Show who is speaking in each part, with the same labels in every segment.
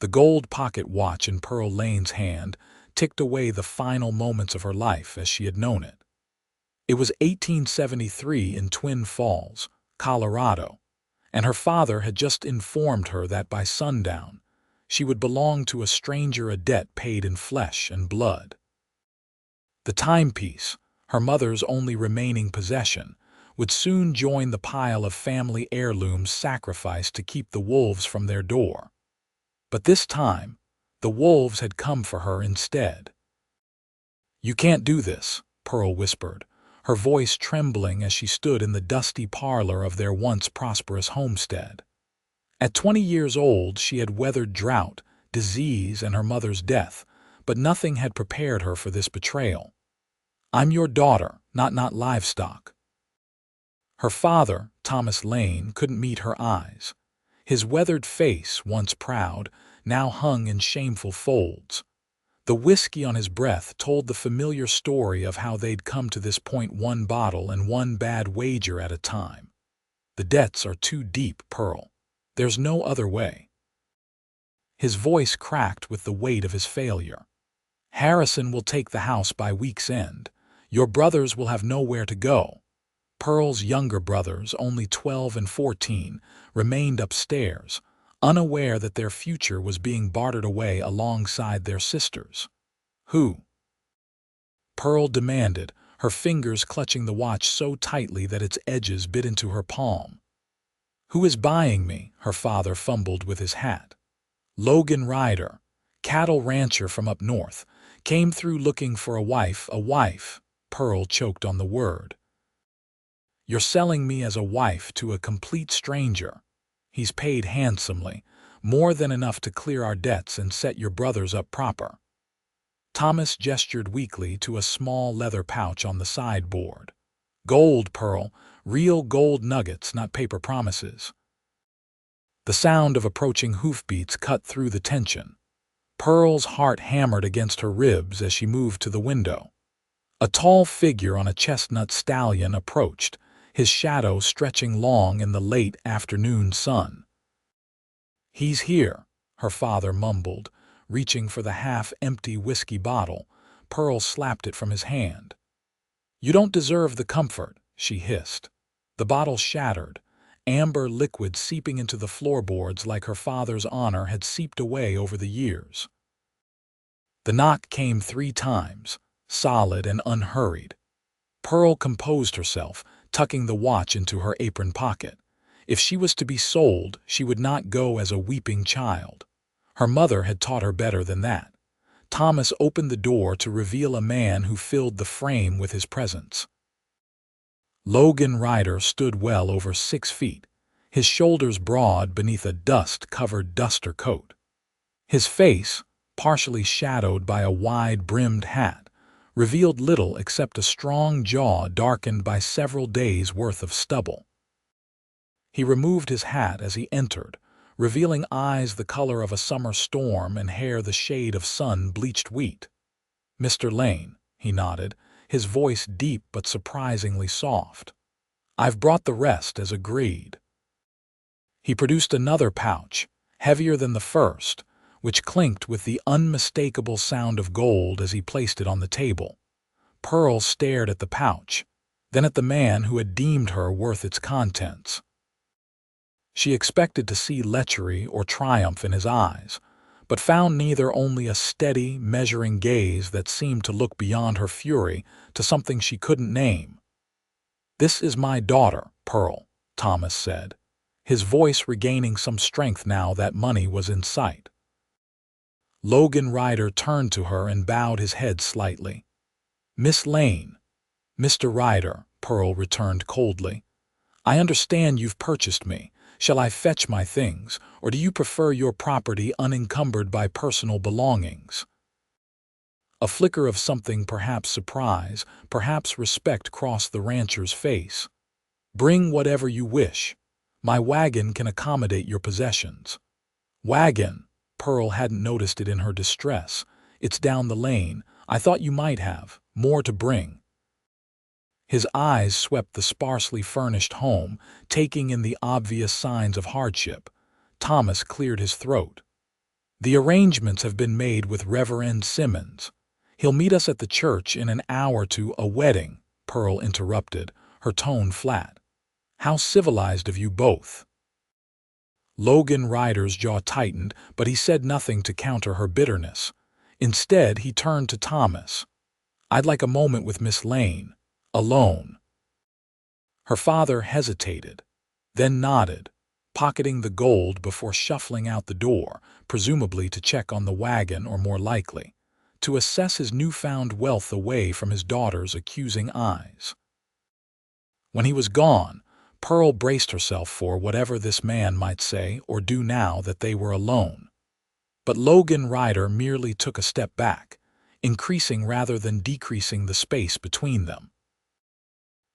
Speaker 1: The gold pocket watch in Pearl Lane's hand ticked away the final moments of her life as she had known it. It was 1873 in Twin Falls, Colorado, and her father had just informed her that by sundown she would belong to a stranger, a debt paid in flesh and blood. The timepiece, her mother's only remaining possession, would soon join the pile of family heirlooms sacrificed to keep the wolves from their door. But this time, the wolves had come for her instead. "You can't do this," Pearl whispered, her voice trembling as she stood in the dusty parlor of their once prosperous homestead. At 20 years old, she had weathered drought, disease, and her mother's death, but nothing had prepared her for this betrayal. "I'm your daughter, not livestock." Her father, Thomas Lane, couldn't meet her eyes. His weathered face, once proud, now hung in shameful folds. The whiskey on his breath told the familiar story of how they'd come to this point, one bottle and one bad wager at a time. "The debts are too deep, Pearl. There's no other way." His voice cracked with the weight of his failure. "Harrison will take the house by week's end. Your brothers will have nowhere to go." Pearl's younger brothers, only 12 and 14, remained upstairs, unaware that their future was being bartered away alongside their sisters. "Who?" Pearl demanded, her fingers clutching the watch so tightly that its edges bit into her palm. "Who is buying me?" Her father fumbled with his hat. "Logan Ryder, cattle rancher from up north, came through looking for a wife." "A wife?" Pearl choked on the word. "You're selling me as a wife to a complete stranger. He's paid handsomely, more than enough to clear our debts and set your brothers up proper." Thomas gestured weakly to a small leather pouch on the sideboard. "Gold, Pearl, real gold nuggets, not paper promises." The sound of approaching hoofbeats cut through the tension. Pearl's heart hammered against her ribs as she moved to the window. A tall figure on a chestnut stallion approached, his shadow stretching long in the late afternoon sun. "He's here," her father mumbled, reaching for the half-empty whiskey bottle. Pearl slapped it from his hand. "You don't deserve the comfort," she hissed. The bottle shattered, amber liquid seeping into the floorboards like her father's honor had seeped away over the years. The knock came 3 times, solid and unhurried. Pearl composed herself, tucking the watch into her apron pocket. If she was to be sold, she would not go as a weeping child. Her mother had taught her better than that. Thomas opened the door to reveal a man who filled the frame with his presence. Logan Ryder stood well over 6 feet, his shoulders broad beneath a dust-covered duster coat. His face, partially shadowed by a wide-brimmed hat, revealed little except a strong jaw darkened by several days' worth of stubble. He removed his hat as he entered, revealing eyes the color of a summer storm and hair the shade of sun-bleached wheat. "Mr. Lane," he nodded, his voice deep but surprisingly soft. "I've brought the rest as agreed." He produced another pouch, heavier than the first, which clinked with the unmistakable sound of gold as he placed it on the table. Pearl stared at the pouch, then at the man who had deemed her worth its contents. She expected to see lechery or triumph in his eyes, but found neither, only a steady, measuring gaze that seemed to look beyond her fury to something she couldn't name. "This is my daughter, Pearl," Thomas said, his voice regaining some strength now that money was in sight. Logan Ryder turned to her and bowed his head slightly. "Miss Lane." "Mr. Ryder," Pearl returned coldly. "I understand you've purchased me. Shall I fetch my things, or do you prefer your property unencumbered by personal belongings?" A flicker of something, perhaps surprise, perhaps respect, crossed the rancher's face. "Bring whatever you wish. My wagon can accommodate your possessions." "Wagon?" Pearl hadn't noticed it in her distress. "It's down the lane. I thought you might have more to bring." His eyes swept the sparsely furnished home, taking in the obvious signs of hardship. Thomas cleared his throat. The arrangements have been made with Reverend Simmons. He'll meet us at the church in an hour to a wedding, Pearl interrupted, her tone flat. How civilized of you both. Logan Ryder's jaw tightened, but he said nothing to counter her bitterness. Instead, he turned to Thomas. I'd like a moment with Miss Lane. Alone. Her father hesitated, then nodded, pocketing the gold before shuffling out the door, presumably to check on the wagon or more likely, to assess his newfound wealth away from his daughter's accusing eyes. When he was gone, Pearl braced herself for whatever this man might say or do now that they were alone. But Logan Ryder merely took a step back, increasing rather than decreasing the space between them.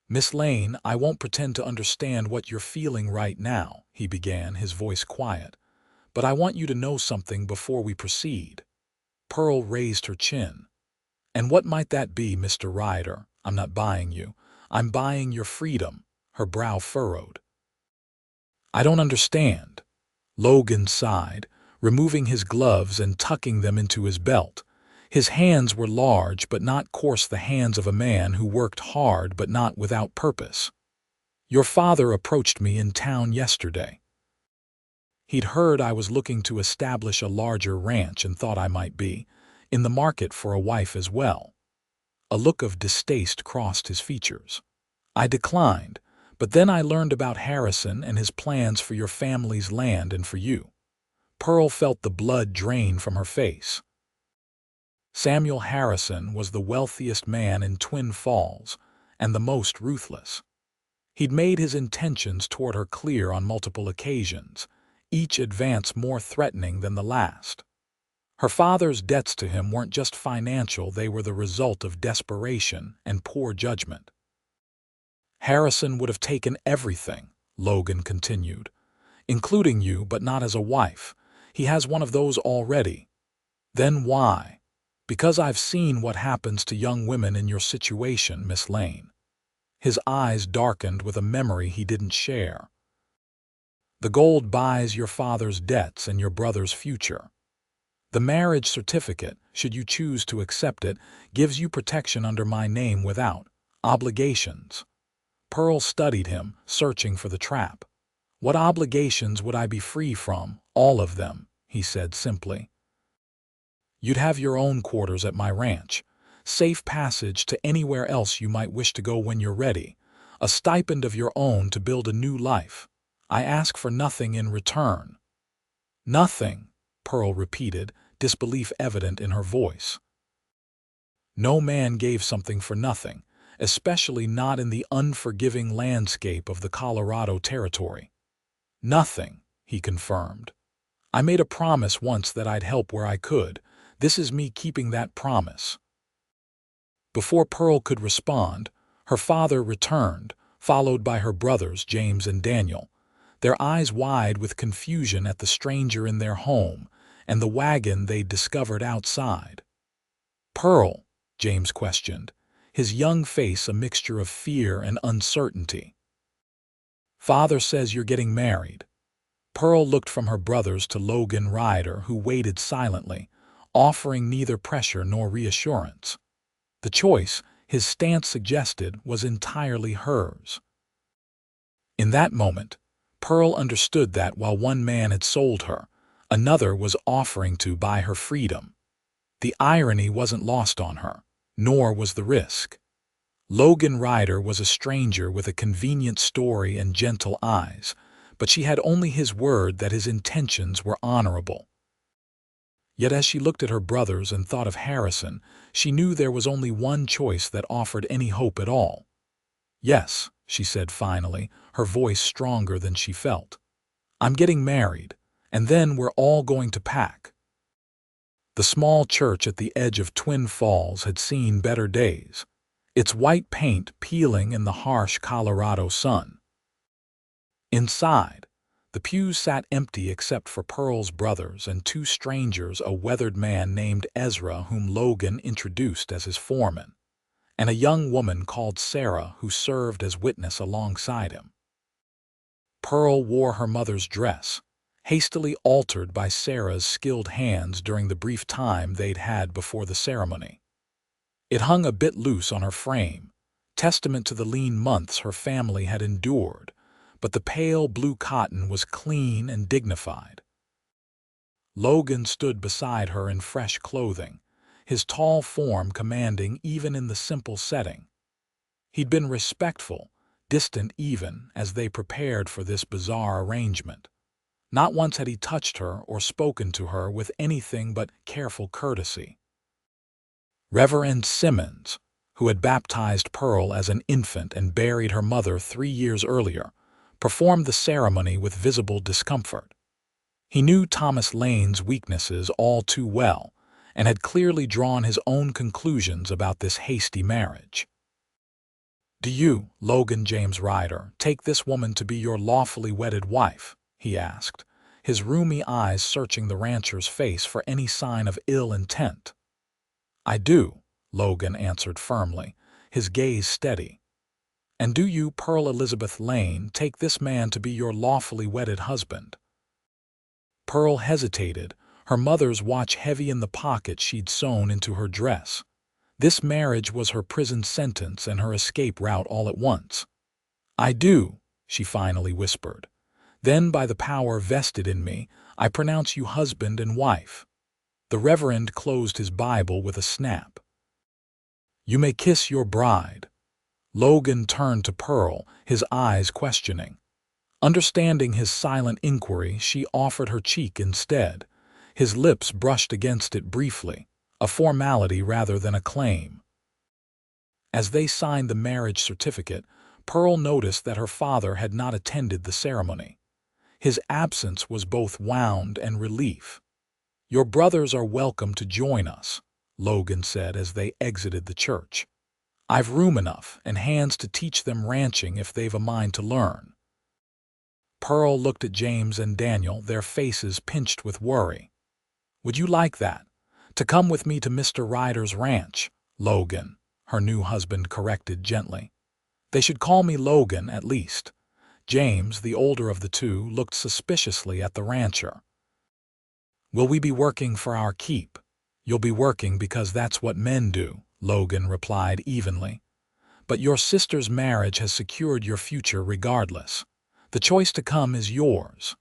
Speaker 1: Miss Lane, I won't pretend to understand what you're feeling right now, he began, his voice quiet, but I want you to know something before we proceed. Pearl raised her chin. And what might that be, Mr. Ryder? I'm not buying you. I'm buying your freedom. Her brow furrowed. I don't understand. Logan sighed, removing his gloves and tucking them into his belt. His hands were large but not coarse, the hands of a man who worked hard but not without purpose. Your father approached me in town yesterday. He'd heard I was looking to establish a larger ranch and thought I might be in the market for a wife as well. A look of distaste crossed his features. I declined, but then I learned about Harrison and his plans for your family's land and for you. Pearl felt the blood drain from her face. Samuel Harrison was the wealthiest man in Twin Falls and the most ruthless. He'd made his intentions toward her clear on multiple occasions, each advance more threatening than the last. Her father's debts to him weren't just financial, they were the result of desperation and poor judgment. Harrison would have taken everything, Logan continued, including you, but not as a wife. He has one of those already. Then why? Because I've seen what happens to young women in your situation, Miss Lane. His eyes darkened with a memory he didn't share. The gold buys your father's debts and your brother's future. The marriage certificate, should you choose to accept it, gives you protection under my name without obligations. Pearl studied him, searching for the trap. What obligations would I be free from? All of them, he said simply. You'd have your own quarters at my ranch, safe passage to anywhere else you might wish to go when you're ready, a stipend of your own to build a new life. I ask for nothing in return. Nothing, Pearl repeated, disbelief evident in her voice. No man gave something for nothing, especially not in the unforgiving landscape of the Colorado Territory. Nothing, he confirmed. I made a promise once that I'd help where I could. This is me keeping that promise. Before Pearl could respond, her father returned, followed by her brothers James and Daniel, their eyes wide with confusion at the stranger in their home and the wagon they'd discovered outside. Pearl, James questioned, his young face a mixture of fear and uncertainty. Father says you're getting married. Pearl looked from her brothers to Logan Ryder, who waited silently, offering neither pressure nor reassurance. The choice, his stance suggested, was entirely hers. In that moment, Pearl understood that while one man had sold her, another was offering to buy her freedom. The irony wasn't lost on her, nor was the risk. Logan Ryder was a stranger with a convenient story and gentle eyes, but she had only his word that his intentions were honorable. Yet as she looked at her brothers and thought of Harrison, she knew there was only one choice that offered any hope at all. Yes, she said finally, her voice stronger than she felt. I'm getting married, and then we're all going to pack. The small church at the edge of Twin Falls had seen better days, its white paint peeling in the harsh Colorado sun. Inside, the pews sat empty except for Pearl's brothers and two strangers, a weathered man named Ezra whom Logan introduced as his foreman, and a young woman called Sarah who served as witness alongside him. Pearl wore her mother's dress, hastily altered by Sarah's skilled hands during the brief time they'd had before the ceremony. It hung a bit loose on her frame, testament to the lean months her family had endured, but the pale blue cotton was clean and dignified. Logan stood beside her in fresh clothing, his tall form commanding even in the simple setting. He'd been respectful, distant even, as they prepared for this bizarre arrangement. Not once had he touched her or spoken to her with anything but careful courtesy. Reverend Simmons, who had baptized Pearl as an infant and buried her mother 3 years earlier, performed the ceremony with visible discomfort. He knew Thomas Lane's weaknesses all too well and had clearly drawn his own conclusions about this hasty marriage. "Do you, Logan James Ryder, take this woman to be your lawfully wedded wife?" he asked, his rheumy eyes searching the rancher's face for any sign of ill intent. "I do," Logan answered firmly, his gaze steady. "And do you, Pearl Elizabeth Lane, take this man to be your lawfully wedded husband?" Pearl hesitated, her mother's watch heavy in the pocket she'd sewn into her dress. This marriage was her prison sentence and her escape route all at once. "I do," she finally whispered. "Then, by the power vested in me, I pronounce you husband and wife." The Reverend closed his Bible with a snap. "You may kiss your bride." Logan turned to Pearl, his eyes questioning. Understanding his silent inquiry, she offered her cheek instead. His lips brushed against it briefly, a formality rather than a claim. As they signed the marriage certificate, Pearl noticed that her father had not attended the ceremony. His absence was both wound and relief. "Your brothers are welcome to join us," Logan said as they exited the church. "I've room enough and hands to teach them ranching if they've a mind to learn." Pearl looked at James and Daniel, their faces pinched with worry. "Would you like that? To come with me to Mr. Ryder's ranch?" "Logan," her new husband corrected gently. "They should call me Logan, at least." James, the older of the two, looked suspiciously at the rancher. "Will we be working for our keep?" "You'll be working because that's what men do," Logan replied evenly. "But your sister's marriage has secured your future regardless. The choice to come is yours."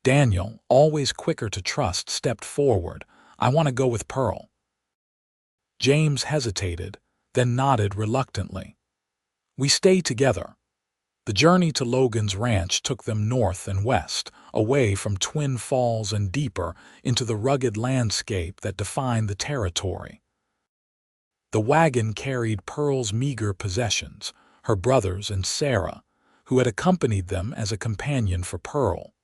Speaker 1: Daniel, always quicker to trust, stepped forward. "I want to go with Pearl." James hesitated, then nodded reluctantly. "We stay together." The journey to Logan's ranch took them north and west, away from Twin Falls and deeper into the rugged landscape that defined the territory. The wagon carried Pearl's meager possessions, her brothers and Sarah, who had accompanied them as a companion for Pearl.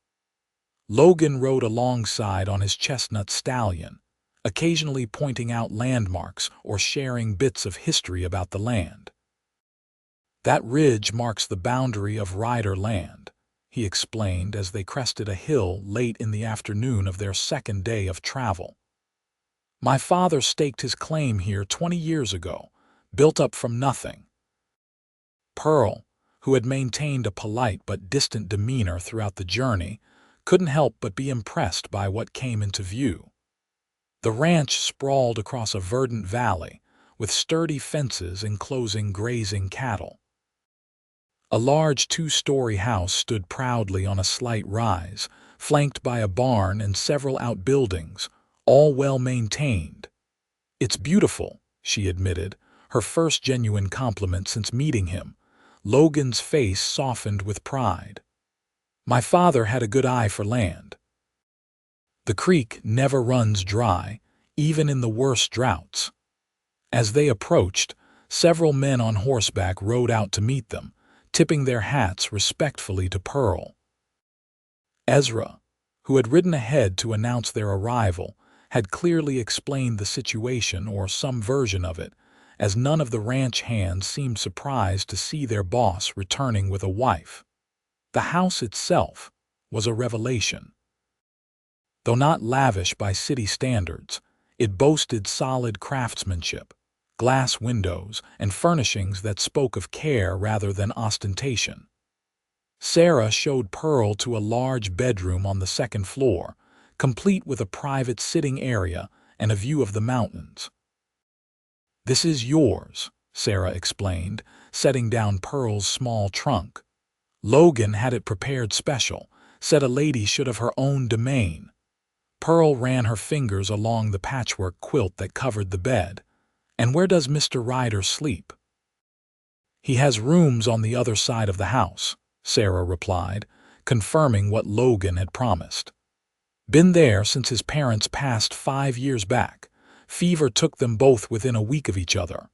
Speaker 1: Logan rode alongside on his chestnut stallion, occasionally pointing out landmarks or sharing bits of history about the land. "That ridge marks the boundary of Ryder land," he explained as they crested a hill late in the afternoon of their second day of travel. "My father staked his claim here 20 years ago, built up from nothing." Pearl, who had maintained a polite but distant demeanor throughout the journey, couldn't help but be impressed by what came into view. The ranch sprawled across a verdant valley, with sturdy fences enclosing grazing cattle. A large 2-story house stood proudly on a slight rise, flanked by a barn and several outbuildings, all well maintained. "It's beautiful," she admitted, her first genuine compliment since meeting him. Logan's face softened with pride. "My father had a good eye for land. The creek never runs dry, even in the worst droughts." As they approached, several men on horseback rode out to meet them, tipping their hats respectfully to Pearl. Ezra, who had ridden ahead to announce their arrival, had clearly explained the situation or some version of it, as none of the ranch hands seemed surprised to see their boss returning with a wife. The house itself was a revelation. Though not lavish by city standards, it boasted solid craftsmanship, glass windows, and furnishings that spoke of care rather than ostentation. Sarah showed Pearl to a large bedroom on the second floor, complete with a private sitting area and a view of the mountains. "This is yours," Sarah explained, setting down Pearl's small trunk. "Logan had it prepared special, said a lady should have her own domain." Pearl ran her fingers along the patchwork quilt that covered the bed. "And where does Mr. Ryder sleep?" "He has rooms on the other side of the house," Sarah replied, confirming what Logan had promised. "Been there since his parents passed 5 years back. Fever took them both within a week of each other."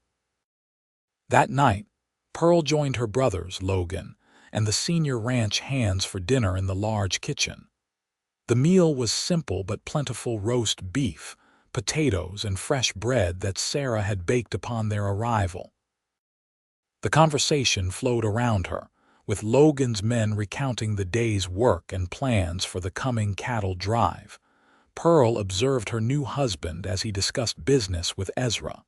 Speaker 1: That night, Pearl joined her brothers, Logan, and the senior ranch hands for dinner in the large kitchen. The meal was simple but plentiful: roast beef, potatoes, and fresh bread that Sarah had baked upon their arrival. The conversation flowed around her, with Logan's men recounting the day's work and plans for the coming cattle drive. Pearl observed her new husband as he discussed business with Ezra.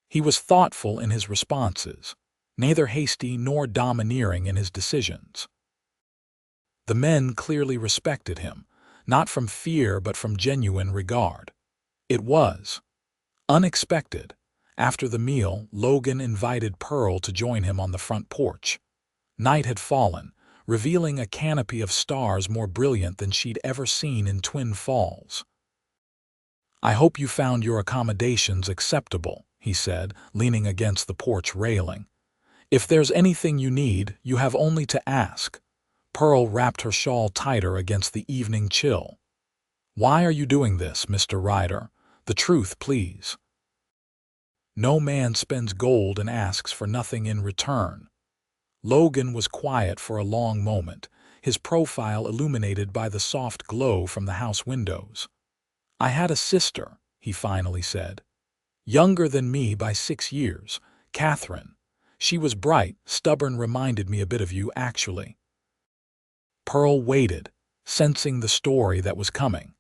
Speaker 1: He was thoughtful in his responses, neither hasty nor domineering in his decisions. The men clearly respected him, not from fear but from genuine regard. It was unexpected. After the meal, Logan invited Pearl to join him on the front porch. Night had fallen, revealing a canopy of stars more brilliant than she'd ever seen in Twin Falls. "I hope you found your accommodations acceptable," he said, leaning against the porch railing. "If there's anything you need, you have only to ask." Pearl wrapped her shawl tighter against the evening chill. "Why are you doing this, Mr. Ryder? The truth, please." "No man spends gold and asks for nothing in return." Logan was quiet for a long moment, his profile illuminated by the soft glow from the house windows. "I had a sister," he finally said. "Younger than me by 6 years, Catherine. She was bright, stubborn, reminded me a bit of you, actually." Pearl waited, sensing the story that was coming.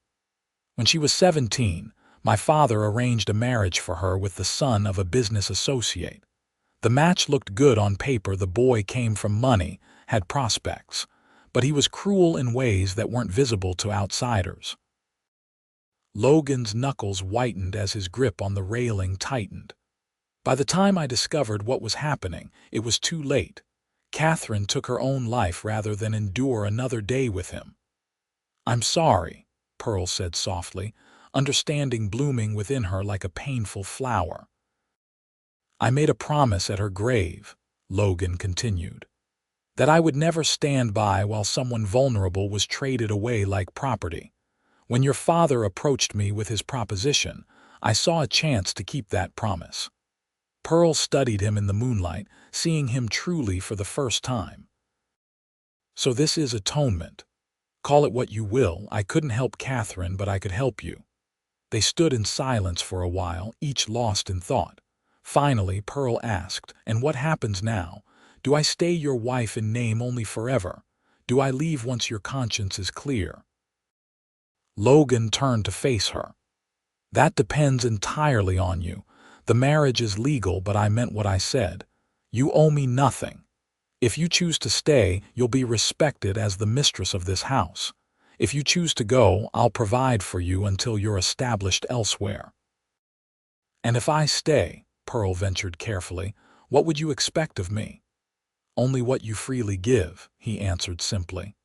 Speaker 1: "When she was 17, my father arranged a marriage for her with the son of a business associate. The match looked good on paper. The boy came from money, had prospects, but he was cruel in ways that weren't visible to outsiders." Logan's knuckles whitened as his grip on the railing tightened. "By the time I discovered what was happening, it was too late. Catherine took her own life rather than endure another day with him." "I'm sorry," Pearl said softly, understanding blooming within her like a painful flower. "I made a promise at her grave," Logan continued, "that I would never stand by while someone vulnerable was traded away like property. When your father approached me with his proposition, I saw a chance to keep that promise." Pearl studied him in the moonlight, seeing him truly for the first time. "So this is atonement. Call it what you will. I couldn't help Catherine, but I could help you." They stood in silence for a while, each lost in thought. Finally, Pearl asked, "And what happens now? Do I stay your wife in name only forever? Do I leave once your conscience is clear?" Logan turned to face her. "That depends entirely on you. The marriage is legal, but I meant what I said. You owe me nothing. If you choose to stay, you'll be respected as the mistress of this house. If you choose to go, I'll provide for you until you're established elsewhere." "And if I stay," Pearl ventured carefully, "what would you expect of me?" "Only what you freely give," he answered simply.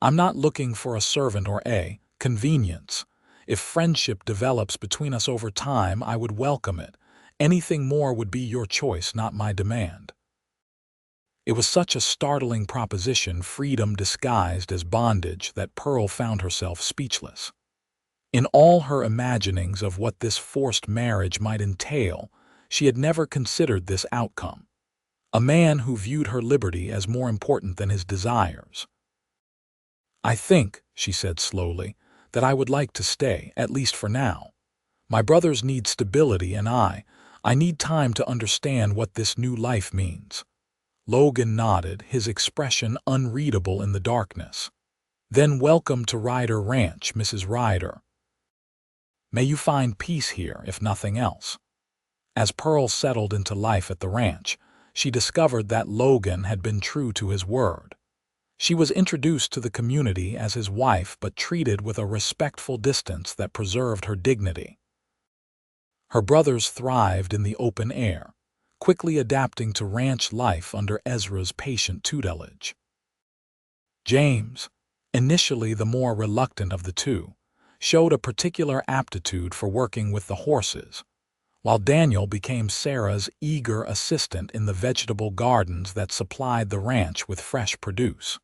Speaker 1: "I'm not looking for a servant or a convenience. If friendship develops between us over time, I would welcome it. Anything more would be your choice, not my demand." It was such a startling proposition, freedom disguised as bondage, that Pearl found herself speechless. In all her imaginings of what this forced marriage might entail, she had never considered this outcome. A man who viewed her liberty as more important than his desires. "I think," she said slowly, "that I would like to stay, at least for now. My brothers need stability, and I need time to understand what this new life means." Logan nodded, his expression unreadable in the darkness. "Then welcome to Ryder Ranch, Mrs. Ryder. May you find peace here, if nothing else." As Pearl settled into life at the ranch, she discovered that Logan had been true to his word. She was introduced to the community as his wife but treated with a respectful distance that preserved her dignity. Her brothers thrived in the open air, quickly adapting to ranch life under Ezra's patient tutelage. James, initially the more reluctant of the two, showed a particular aptitude for working with the horses, while Daniel became Sarah's eager assistant in the vegetable gardens that supplied the ranch with fresh produce.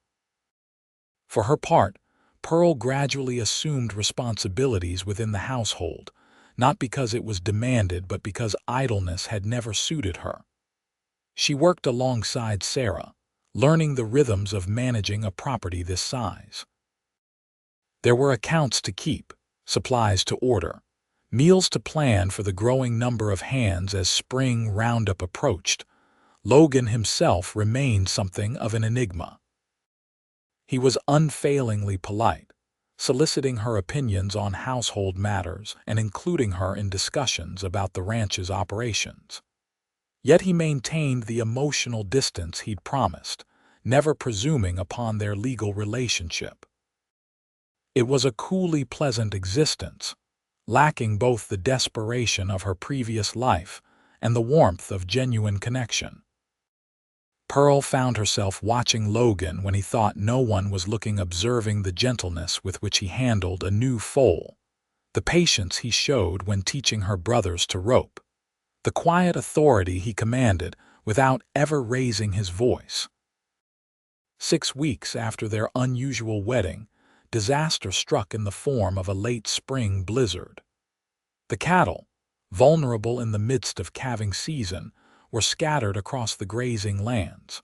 Speaker 1: For her part, Pearl gradually assumed responsibilities within the household, not because it was demanded but because idleness had never suited her. She worked alongside Sarah, learning the rhythms of managing a property this size. There were accounts to keep, supplies to order, meals to plan for the growing number of hands as spring roundup approached. Logan himself remained something of an enigma. He was unfailingly polite, soliciting her opinions on household matters and including her in discussions about the ranch's operations. Yet he maintained the emotional distance he'd promised, never presuming upon their legal relationship. It was a coolly pleasant existence, lacking both the desperation of her previous life and the warmth of genuine connection. Pearl found herself watching Logan when he thought no one was looking, observing the gentleness with which he handled a new foal, the patience he showed when teaching her brothers to rope, the quiet authority he commanded without ever raising his voice. 6 weeks after their unusual wedding, disaster struck in the form of a late spring blizzard. The cattle, vulnerable in the midst of calving season, were scattered across the grazing lands.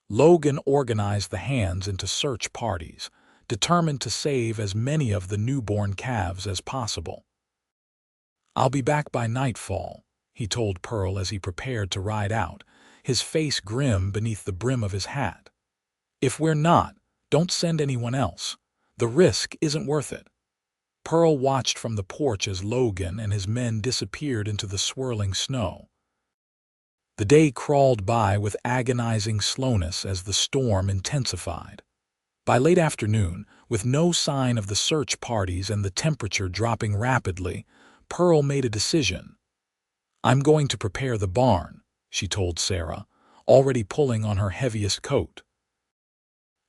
Speaker 1: Logan organized the hands into search parties, determined to save as many of the newborn calves as possible. "I'll be back by nightfall," he told Pearl as he prepared to ride out, his face grim beneath the brim of his hat. "If we're not, don't send anyone else. The risk isn't worth it." Pearl watched from the porch as Logan and his men disappeared into the swirling snow. The day crawled by with agonizing slowness as the storm intensified. By late afternoon, with no sign of the search parties and the temperature dropping rapidly, Pearl made a decision. "I'm going to prepare the barn," she told Sarah, already pulling on her heaviest coat.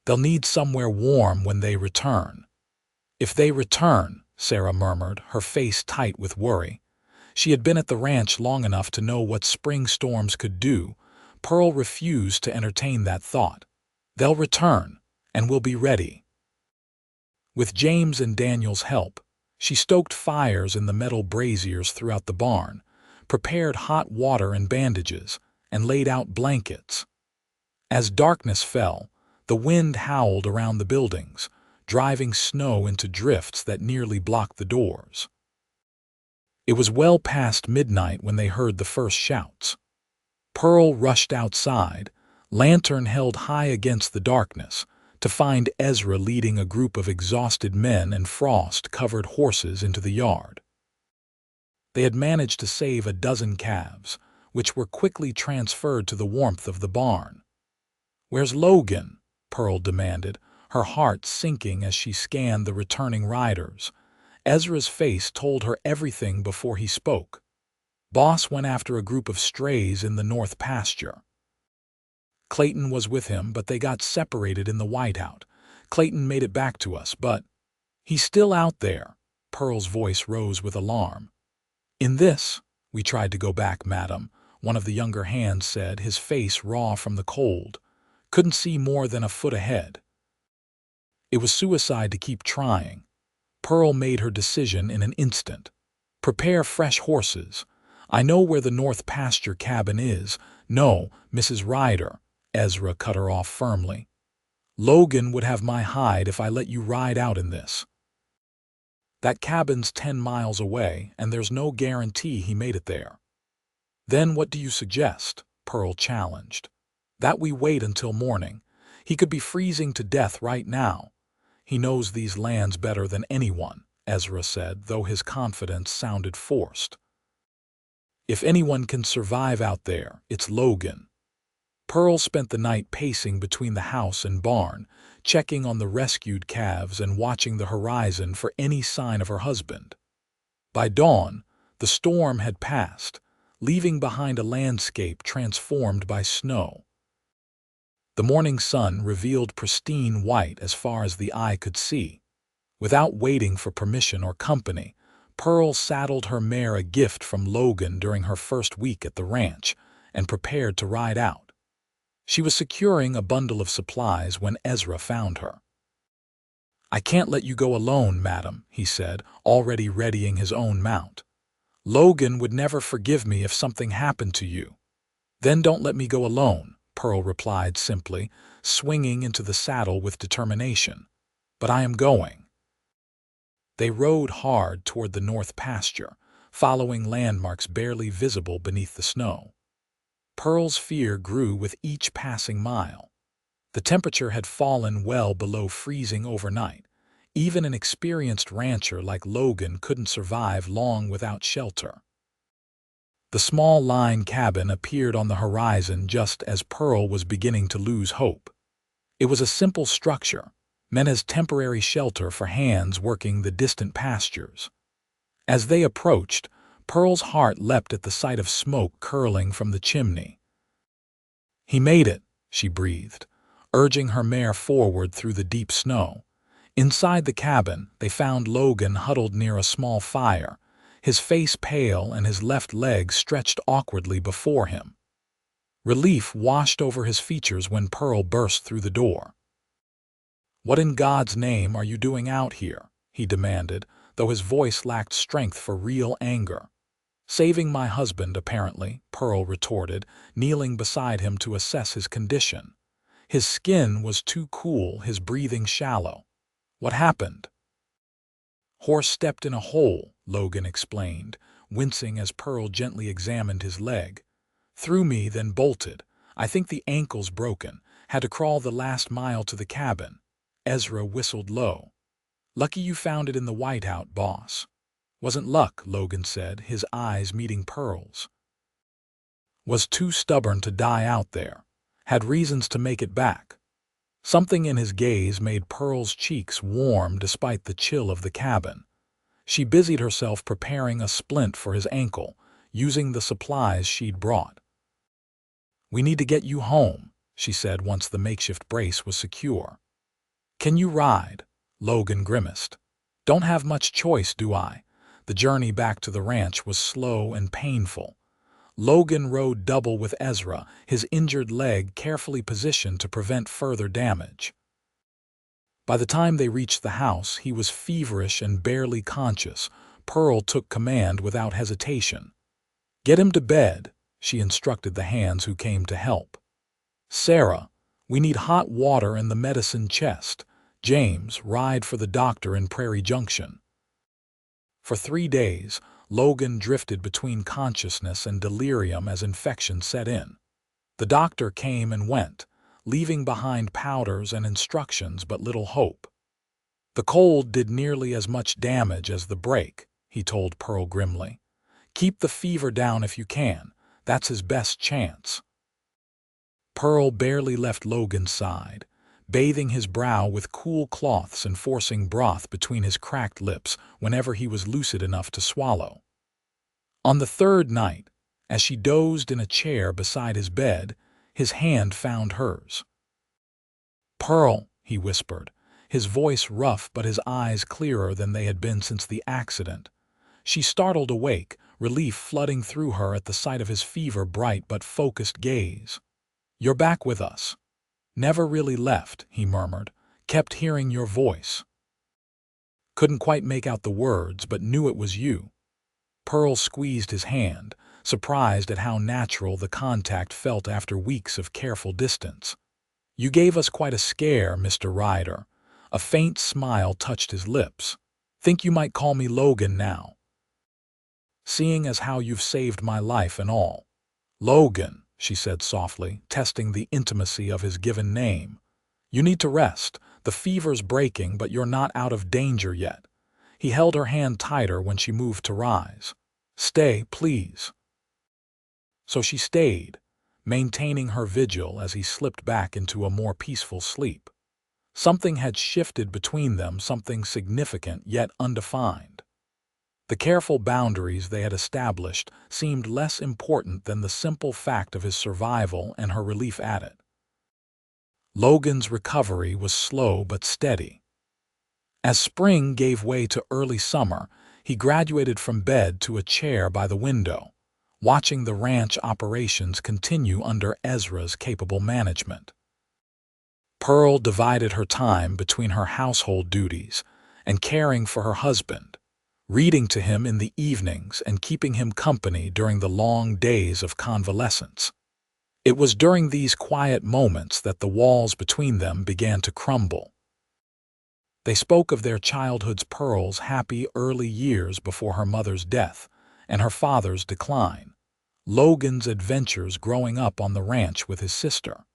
Speaker 1: "They'll need somewhere warm when they return." "If they return," Sarah murmured, her face tight with worry. She had been at the ranch long enough to know what spring storms could do. Pearl refused to entertain that thought. "They'll return, and we'll be ready." With James and Daniel's help, she stoked fires in the metal braziers throughout the barn, prepared hot water and bandages, and laid out blankets. As darkness fell, the wind howled around the buildings, driving snow into drifts that nearly blocked the doors. It was well past midnight when they heard the first shouts. Pearl rushed outside, lantern held high against the darkness, to find Ezra leading a group of exhausted men and frost-covered horses into the yard. They had managed to save a dozen calves, which were quickly transferred to the warmth of the barn. "Where's Logan?" Pearl demanded, her heart sinking as she scanned the returning riders. Ezra's face told her everything before he spoke. "Boss went after a group of strays in the north pasture. Clayton was with him, but they got separated in the whiteout. Clayton made it back to us, but he's still out there." Pearl's voice rose with alarm. "In this, we tried to go back, madam," one of the younger hands said, his face raw from the cold. "Couldn't see more than a foot ahead." It was suicide to keep trying. Pearl made her decision in an instant. "Prepare fresh horses. I know where the north pasture cabin is." "No, Mrs. Ryder," Ezra cut her off firmly. "Logan would have my hide if I let you ride out in this. That cabin's 10 miles away, and there's no guarantee he made it there." "Then what do you suggest?" Pearl challenged. "That we wait until morning. He could be freezing to death right now." "He knows these lands better than anyone," Ezra said, though his confidence sounded forced. "If anyone can survive out there, it's Logan." Pearl spent the night pacing between the house and barn, checking on the rescued calves and watching the horizon for any sign of her husband. By dawn, the storm had passed, leaving behind a landscape transformed by snow. The morning sun revealed pristine white as far as the eye could see. Without waiting for permission or company, Pearl saddled her mare, a gift from Logan during her first week at the ranch, and prepared to ride out. She was securing a bundle of supplies when Ezra found her. "I can't let you go alone, madam," he said, already readying his own mount. "Logan would never forgive me if something happened to you." "Then don't let me go alone," Pearl replied simply, swinging into the saddle with determination. "But I am going." They rode hard toward the north pasture, following landmarks barely visible beneath the snow. Pearl's fear grew with each passing mile. The temperature had fallen well below freezing overnight. Even an experienced rancher like Logan couldn't survive long without shelter. The small line cabin appeared on the horizon just as Pearl was beginning to lose hope. It was a simple structure, meant as temporary shelter for hands working the distant pastures. As they approached, Pearl's heart leapt at the sight of smoke curling from the chimney. "He made it," she breathed, urging her mare forward through the deep snow. Inside the cabin, they found Logan huddled near a small fire, his face pale and his left leg stretched awkwardly before him. Relief washed over his features when Pearl burst through the door. "What in God's name are you doing out here?" he demanded, though his voice lacked strength for real anger. "Saving my husband, apparently," Pearl retorted, kneeling beside him to assess his condition. His skin was too cool, his breathing shallow. "What happened?" "Horse stepped in a hole," Logan explained, wincing as Pearl gently examined his leg. "Threw me, then bolted. I think the ankle's broken. Had to crawl the last mile to the cabin." Ezra whistled low. "Lucky you found it in the whiteout, boss." "Wasn't luck," Logan said, his eyes meeting Pearl's. "Was too stubborn to die out there. Had reasons to make it back." Something in his gaze made Pearl's cheeks warm despite the chill of the cabin. She busied herself preparing a splint for his ankle, using the supplies she'd brought. "We need to get you home," she said once the makeshift brace was secure. "Can you ride?" Logan grimaced. "Don't have much choice, do I?" The journey back to the ranch was slow and painful. Logan rode double with Ezra, his injured leg carefully positioned to prevent further damage. By the time they reached the house, he was feverish and barely conscious. Pearl took command without hesitation. "Get him to bed," she instructed the hands who came to help. "Sarah, we need hot water and the medicine chest. James, ride for the doctor in Prairie Junction." For 3 days, Logan drifted between consciousness and delirium as infection set in. The doctor came and went, leaving behind powders and instructions but little hope. "The cold did nearly as much damage as the break," he told Pearl grimly. "Keep the fever down if you can. That's his best chance." Pearl barely left Logan's side, bathing his brow with cool cloths and forcing broth between his cracked lips whenever he was lucid enough to swallow. On the 3rd night, as she dozed in a chair beside his bed, his hand found hers. "Pearl," he whispered, his voice rough but his eyes clearer than they had been since the accident. She startled awake, relief flooding through her at the sight of his fever-bright but focused gaze. "You're back with us." "Never really left," he murmured. "Kept hearing your voice." Couldn't quite make out the words, but knew it was you. Pearl squeezed his hand, surprised at how natural the contact felt after weeks of careful distance. "You gave us quite a scare, Mr. Ryder." A faint smile touched his lips. "Think you might call me Logan now, seeing as how you've saved my life and all." "Logan," she said softly, testing the intimacy of his given name. "You need to rest. The fever's breaking, but you're not out of danger yet." He held her hand tighter when she moved to rise. "Stay, please." So she stayed, maintaining her vigil as he slipped back into a more peaceful sleep. Something had shifted between them, something significant yet undefined. The careful boundaries they had established seemed less important than the simple fact of his survival and her relief at it. Logan's recovery was slow but steady. As spring gave way to early summer, he graduated from bed to a chair by the window, watching the ranch operations continue under Ezra's capable management. Pearl divided her time between her household duties and caring for her husband, reading to him in the evenings and keeping him company during the long days of convalescence. It was during these quiet moments that the walls between them began to crumble. They spoke of their childhood's Pearl's happy early years before her mother's death and her father's decline, Logan's adventures growing up on the ranch with his sister.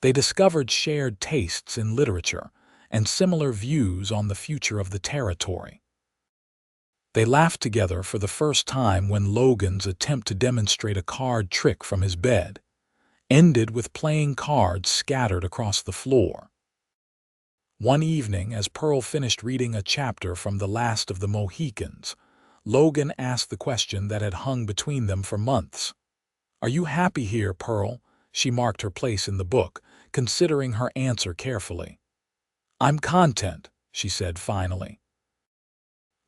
Speaker 1: They discovered shared tastes in literature and similar views on the future of the territory. They laughed together for the first time when Logan's attempt to demonstrate a card trick from his bed ended with playing cards scattered across the floor. One evening, as Pearl finished reading a chapter from The Last of the Mohicans, Logan asked the question that had hung between them for months. "Are you happy here, Pearl?" She marked her place in the book, considering her answer carefully. "I'm content," she said finally.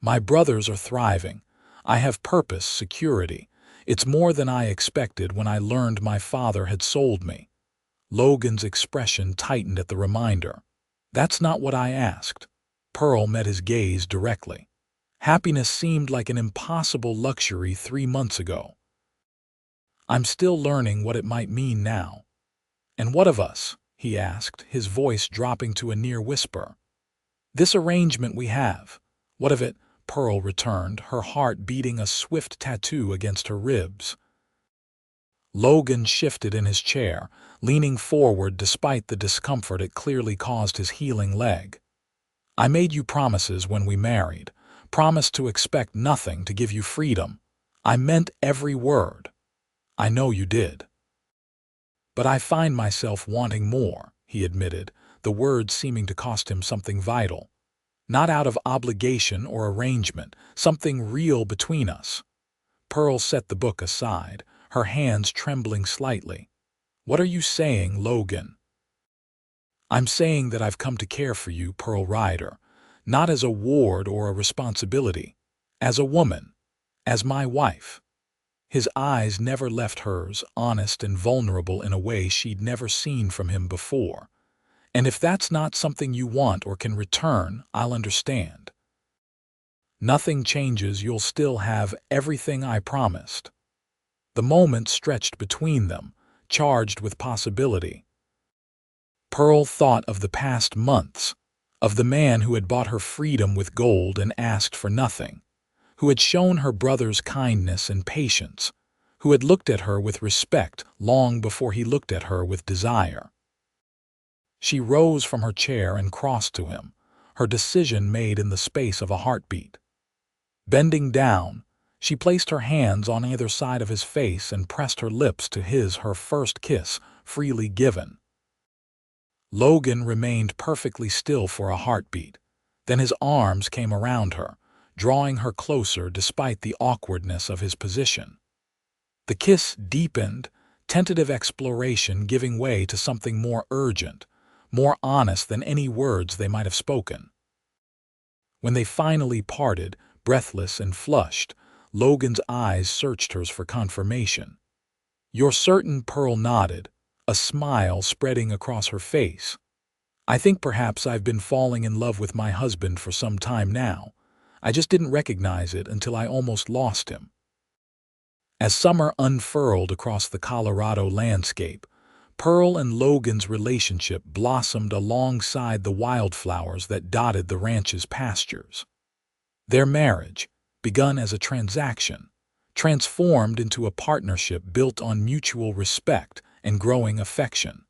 Speaker 1: "My brothers are thriving. I have purpose, security. It's more than I expected when I learned my father had sold me." Logan's expression tightened at the reminder. "That's not what I asked." Pearl met his gaze directly. "Happiness seemed like an impossible luxury 3 months ago. I'm still learning what it might mean now." "And what of us?" he asked, his voice dropping to a near whisper. "This arrangement we have. What of it?" Pearl returned, her heart beating a swift tattoo against her ribs. Logan shifted in his chair, leaning forward despite the discomfort it clearly caused his healing leg. "I made you promises when we married. Promised to expect nothing, to give you freedom. I meant every word. I know you did. But I find myself wanting more," he admitted, the words seeming to cost him something vital. "Not out of obligation or arrangement, something real between us." Pearl set the book aside, her hands trembling slightly. "What are you saying, Logan?" "I'm saying that I've come to care for you, Pearl Ryder, not as a ward or a responsibility, as a woman, as my wife." His eyes never left hers, honest and vulnerable in a way she'd never seen from him before. "And if that's not something you want or can return, I'll understand. Nothing changes, you'll still have everything I promised." The moment stretched between them, charged with possibility. Pearl thought of the past months, of the man who had bought her freedom with gold and asked for nothing, who had shown her brothers kindness and patience, who had looked at her with respect long before he looked at her with desire. She rose from her chair and crossed to him, her decision made in the space of a heartbeat. Bending down, she placed her hands on either side of his face and pressed her lips to his, her first kiss, freely given. Logan remained perfectly still for a heartbeat. Then his arms came around her, drawing her closer despite the awkwardness of his position. The kiss deepened, tentative exploration giving way to something more urgent, more honest than any words they might have spoken. When they finally parted, breathless and flushed, Logan's eyes searched hers for confirmation. "You're certain?" Pearl nodded, a smile spreading across her face. "I think perhaps I've been falling in love with my husband for some time now. I just didn't recognize it until I almost lost him." As summer unfurled across the Colorado landscape, Pearl and Logan's relationship blossomed alongside the wildflowers that dotted the ranch's pastures. Their marriage, begun as a transaction, transformed into a partnership built on mutual respect and growing affection.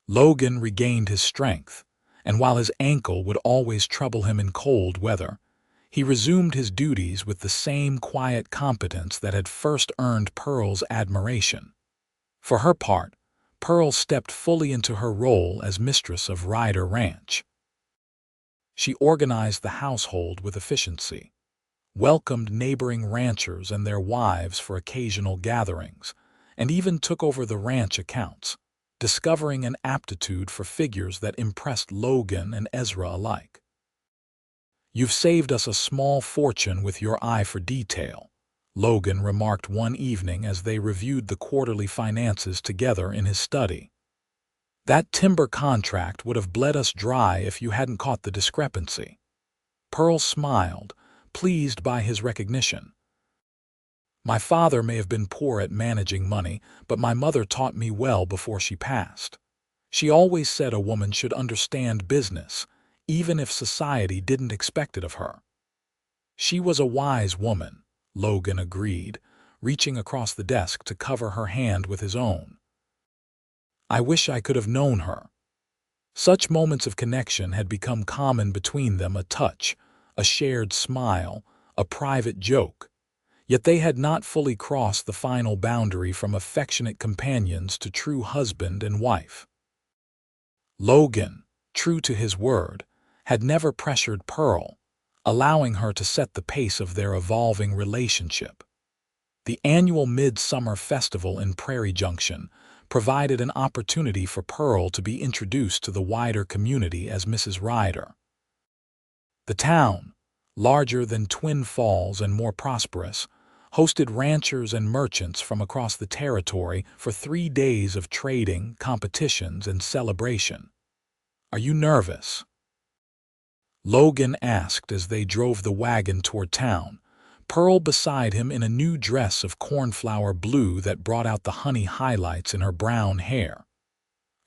Speaker 1: Logan regained his strength, and while his ankle would always trouble him in cold weather, he resumed his duties with the same quiet competence that had first earned Pearl's admiration. For her part, Pearl stepped fully into her role as mistress of Ryder Ranch. She organized the household with efficiency, welcomed neighboring ranchers and their wives for occasional gatherings, and even took over the ranch accounts, discovering an aptitude for figures that impressed Logan and Ezra alike. "You've saved us a small fortune with your eye for detail," Logan remarked one evening as they reviewed the quarterly finances together in his study. "That timber contract would have bled us dry if you hadn't caught the discrepancy." Pearl smiled, pleased by his recognition. "My father may have been poor at managing money, but my mother taught me well before she passed. She always said a woman should understand business, even if society didn't expect it of her." "She was a wise woman," Logan agreed, reaching across the desk to cover her hand with his own. "I wish I could have known her." Such moments of connection had become common between them, a touch, a shared smile, a private joke. Yet they had not fully crossed the final boundary from affectionate companions to true husband and wife. Logan, true to his word, had never pressured Pearl, allowing her to set the pace of their evolving relationship. The annual Midsummer Festival in Prairie Junction provided an opportunity for Pearl to be introduced to the wider community as Mrs. Ryder. The town, larger than Twin Falls and more prosperous, hosted ranchers and merchants from across the territory for 3 days of trading, competitions, and celebration. "Are you nervous?" Logan asked as they drove the wagon toward town, Pearl beside him in a new dress of cornflower blue that brought out the honey highlights in her brown hair.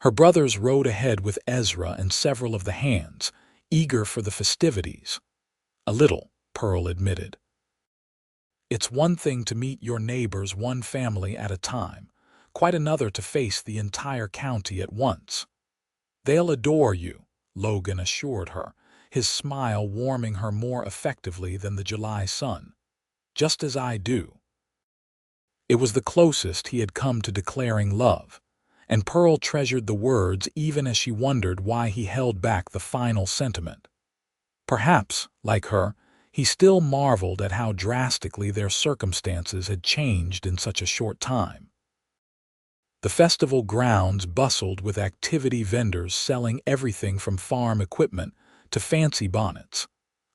Speaker 1: Her brothers rode ahead with Ezra and several of the hands, eager for the festivities. "A little," Pearl admitted. "It's one thing to meet your neighbors one family at a time, quite another to face the entire county at once." "They'll adore you," Logan assured her, his smile warming her more effectively than the July sun. "Just as I do." It was the closest he had come to declaring love, and Pearl treasured the words even as she wondered why he held back the final sentiment. Perhaps, like her, he still marveled at how drastically their circumstances had changed in such a short time. The festival grounds bustled with activity vendors selling everything from farm equipment to fancy bonnets,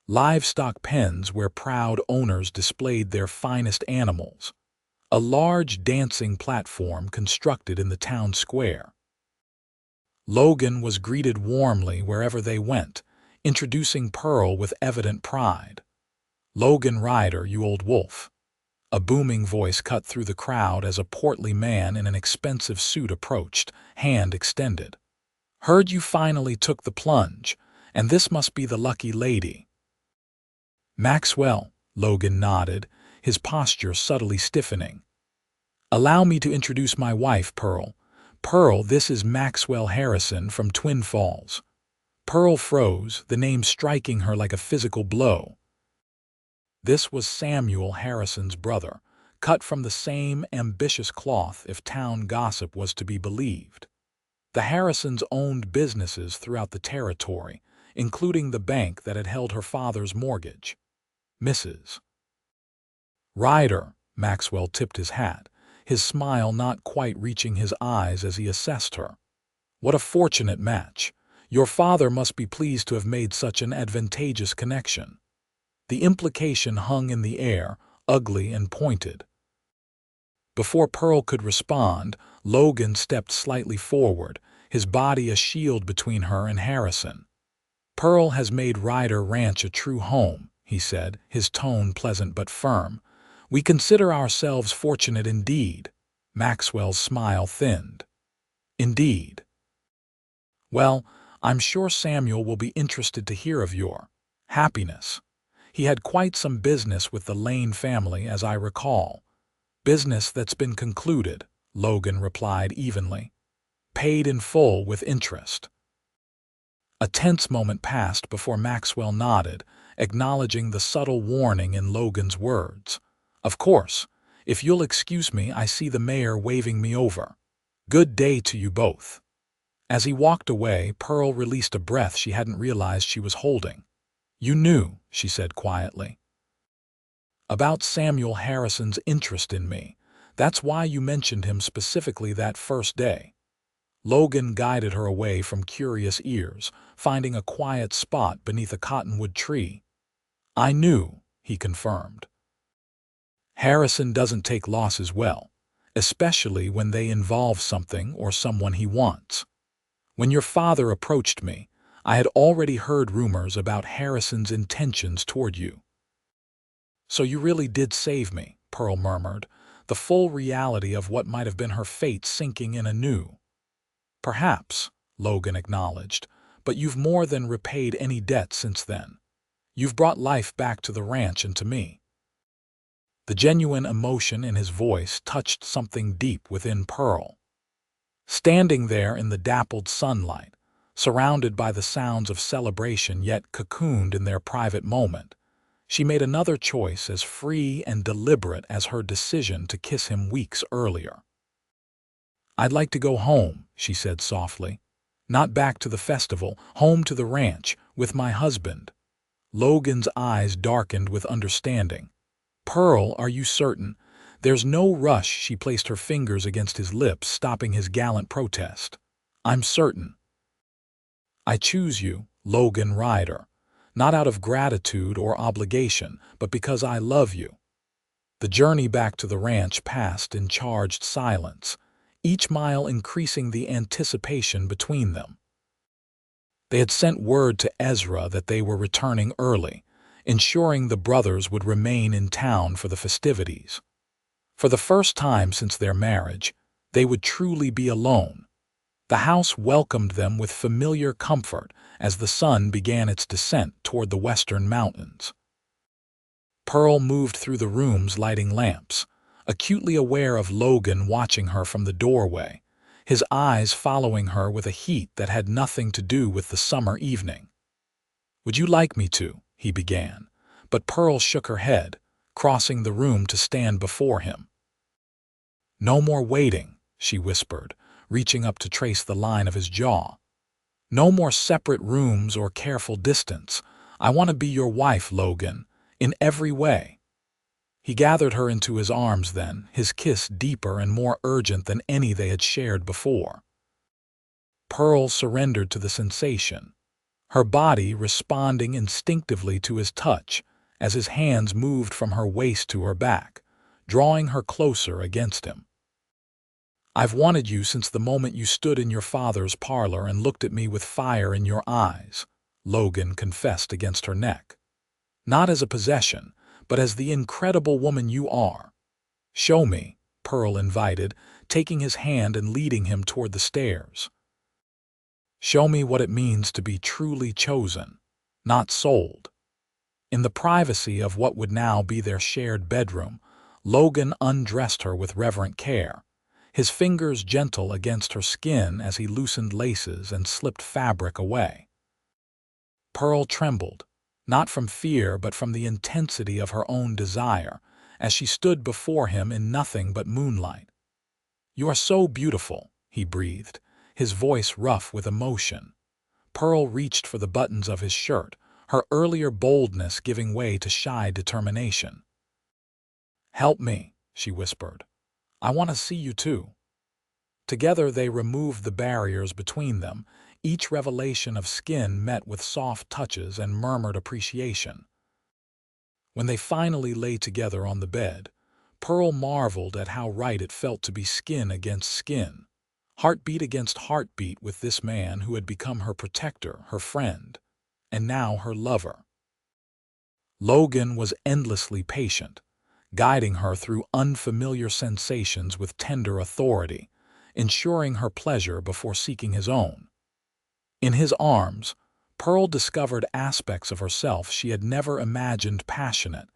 Speaker 1: livestock pens where proud owners displayed their finest animals, a large dancing platform constructed in the town square. Logan was greeted warmly wherever they went, introducing Pearl with evident pride. "Logan Ryder, you old wolf." A booming voice cut through the crowd as a portly man in an expensive suit approached, hand extended. "Heard you finally took the plunge, and this must be the lucky lady." "Maxwell," Logan nodded, his posture subtly stiffening. "Allow me to introduce my wife, Pearl. Pearl, this is Maxwell Harrison from Twin Falls." Pearl froze, the name striking her like a physical blow. This was Samuel Harrison's brother, cut from the same ambitious cloth if town gossip was to be believed. The Harrisons owned businesses throughout the territory, including the bank that had held her father's mortgage. "Mrs. Ryder," Maxwell tipped his hat, his smile not quite reaching his eyes as he assessed her. "What a fortunate match. Your father must be pleased to have made such an advantageous connection." The implication hung in the air, ugly and pointed. Before Pearl could respond, Logan stepped slightly forward, his body a shield between her and Harrison. "Pearl has made Ryder Ranch a true home," he said, his tone pleasant but firm. "We consider ourselves fortunate indeed." Maxwell's smile thinned. "Indeed. Well, I'm sure Samuel will be interested to hear of your happiness. He had quite some business with the Lane family, as I recall." "Business that's been concluded," Logan replied evenly. "Paid in full with interest." A tense moment passed before Maxwell nodded, acknowledging the subtle warning in Logan's words. "Of course. If you'll excuse me, I see the mayor waving me over." Good day to you both." As he walked away, Pearl released a breath she hadn't realized she was holding. "You knew," she said quietly, "about Samuel Harrison's interest in me. That's why you mentioned him specifically that first day." Logan guided her away from curious ears, finding a quiet spot beneath a cottonwood tree. "I knew," he confirmed. "Harrison doesn't take losses well, especially when they involve something or someone he wants. When your father approached me, I had already heard rumors about Harrison's intentions toward you." "So you really did save me," Pearl murmured, the full reality of what might have been her fate sinking in anew. "Perhaps," Logan acknowledged, "but you've more than repaid any debt since then. You've brought life back to the ranch and to me." The genuine emotion in his voice touched something deep within Pearl. Standing there in the dappled sunlight, surrounded by the sounds of celebration yet cocooned in their private moment, she made another choice as free and deliberate as her decision to kiss him weeks earlier. "I'd like to go home," she said softly. "Not back to the festival, home to the ranch, with my husband." Logan's eyes darkened with understanding. "Pearl, are you certain? There's no rush." She placed her fingers against his lips, stopping his gallant protest. "I'm certain. I choose you, Logan Ryder, not out of gratitude or obligation, but because I love you." The journey back to the ranch passed in charged silence, each mile increasing the anticipation between them. They had sent word to Ezra that they were returning early, ensuring the brothers would remain in town for the festivities. For the first time since their marriage, they would truly be alone. The house welcomed them with familiar comfort as the sun began its descent toward the western mountains. Pearl moved through the rooms lighting lamps, acutely aware of Logan watching her from the doorway, his eyes following her with a heat that had nothing to do with the summer evening. "Would you like me to?" he began, but Pearl shook her head, crossing the room to stand before him. "No more waiting," she whispered, reaching up to trace the line of his jaw. "No more separate rooms or careful distance. I want to be your wife, Logan, in every way." He gathered her into his arms then, his kiss deeper and more urgent than any they had shared before. Pearl surrendered to the sensation, her body responding instinctively to his touch as his hands moved from her waist to her back, drawing her closer against him. "I've wanted you since the moment you stood in your father's parlor and looked at me with fire in your eyes," Logan confessed against her neck. "Not as a possession, but as the incredible woman you are." "Show me," Pearl invited, taking his hand and leading him toward the stairs. "Show me what it means to be truly chosen, not sold." In the privacy of what would now be their shared bedroom, Logan undressed her with reverent care, his fingers gentle against her skin as he loosened laces and slipped fabric away. Pearl trembled, not from fear but from the intensity of her own desire, as she stood before him in nothing but moonlight. "You are so beautiful," he breathed, his voice rough with emotion. Pearl reached for the buttons of his shirt, her earlier boldness giving way to shy determination. "Help me," she whispered. "I want to see you too." Together they removed the barriers between them, each revelation of skin met with soft touches and murmured appreciation. When they finally lay together on the bed, Pearl marveled at how right it felt to be skin against skin, heartbeat against heartbeat with this man who had become her protector, her friend, and now her lover. Logan was endlessly patient, guiding her through unfamiliar sensations with tender authority, ensuring her pleasure before seeking his own. In his arms, Pearl discovered aspects of herself she had never imagined: passionate,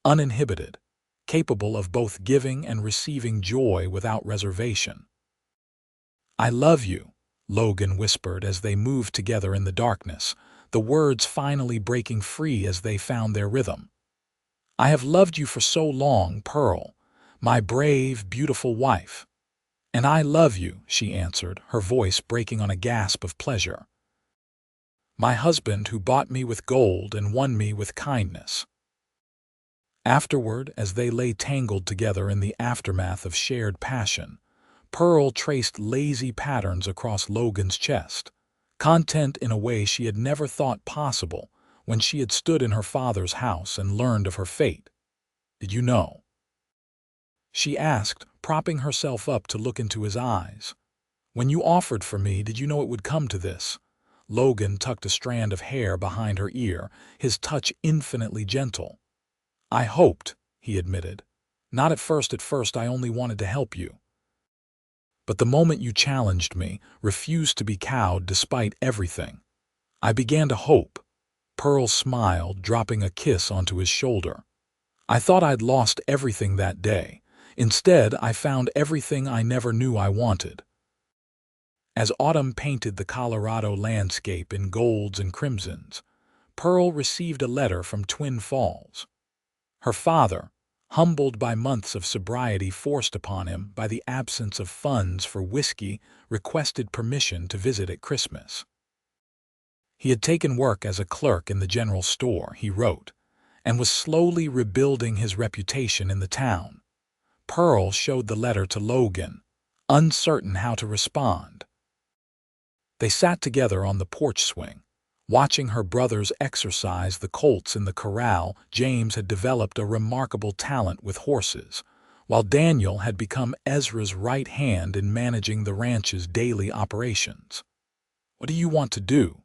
Speaker 1: uninhibited, capable of both giving and receiving joy without reservation. "I love you," Logan whispered as they moved together in the darkness, the words finally breaking free as they found their rhythm. "I have loved you for so long, Pearl, my brave, beautiful wife." "And I love you," she answered, her voice breaking on a gasp of pleasure. "My husband who bought me with gold and won me with kindness." Afterward, as they lay tangled together in the aftermath of shared passion, Pearl traced lazy patterns across Logan's chest, content in a way she had never thought possible when she had stood in her father's house and learned of her fate. "Did you know?" she asked, propping herself up to look into his eyes. "When you offered for me, did you know it would come to this?" Logan tucked a strand of hair behind her ear, his touch infinitely gentle. "I hoped," he admitted. "Not at first. At first I only wanted to help you. But the moment you challenged me, refused to be cowed despite everything, I began to hope." Pearl smiled, dropping a kiss onto his shoulder. "I thought I'd lost everything that day. Instead, I found everything I never knew I wanted." As autumn painted the Colorado landscape in golds and crimsons, Pearl received a letter from Twin Falls. Her father, humbled by months of sobriety forced upon him by the absence of funds for whiskey, requested permission to visit at Christmas. He had taken work as a clerk in the general store, he wrote, and was slowly rebuilding his reputation in the town. Pearl showed the letter to Logan, uncertain how to respond. They sat together on the porch swing, watching her brothers exercise the colts in the corral. James had developed a remarkable talent with horses, while Daniel had become Ezra's right hand in managing the ranch's daily operations. "What do you want to do?"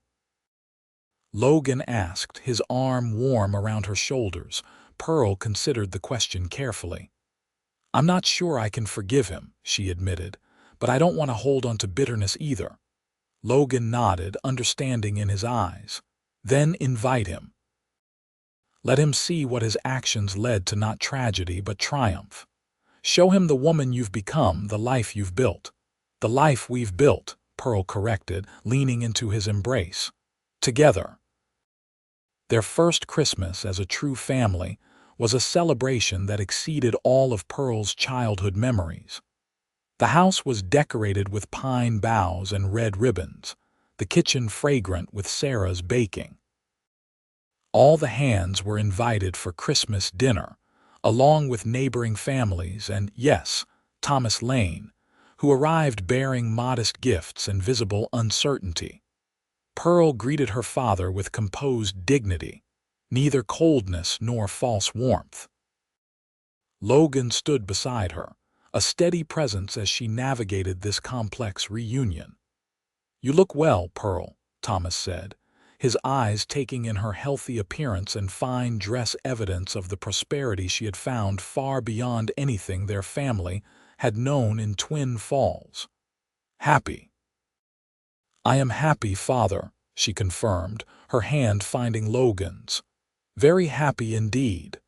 Speaker 1: Logan asked, his arm warm around her shoulders. Pearl considered the question carefully. "I'm not sure I can forgive him," she admitted, "but I don't want to hold on to bitterness either." Logan nodded, understanding in his eyes. "Then invite him. Let him see what his actions led to, not tragedy but triumph. Show him the woman you've become, the life you've built." "The life we've built," Pearl corrected, leaning into his embrace. "Together." Their first Christmas as a true family was a celebration that exceeded all of Pearl's childhood memories. The house was decorated with pine boughs and red ribbons, the kitchen fragrant with Sarah's baking. All the hands were invited for Christmas dinner, along with neighboring families and, yes, Thomas Lane, who arrived bearing modest gifts and visible uncertainty. Pearl greeted her father with composed dignity, neither coldness nor false warmth. Logan stood beside her, a steady presence as she navigated this complex reunion. "You look well, Pearl," Thomas said, his eyes taking in her healthy appearance and fine dress, evidence of the prosperity she had found far beyond anything their family had known in Twin Falls. "Happy." "I am happy, father," she confirmed, her hand finding Logan's. "Very happy indeed."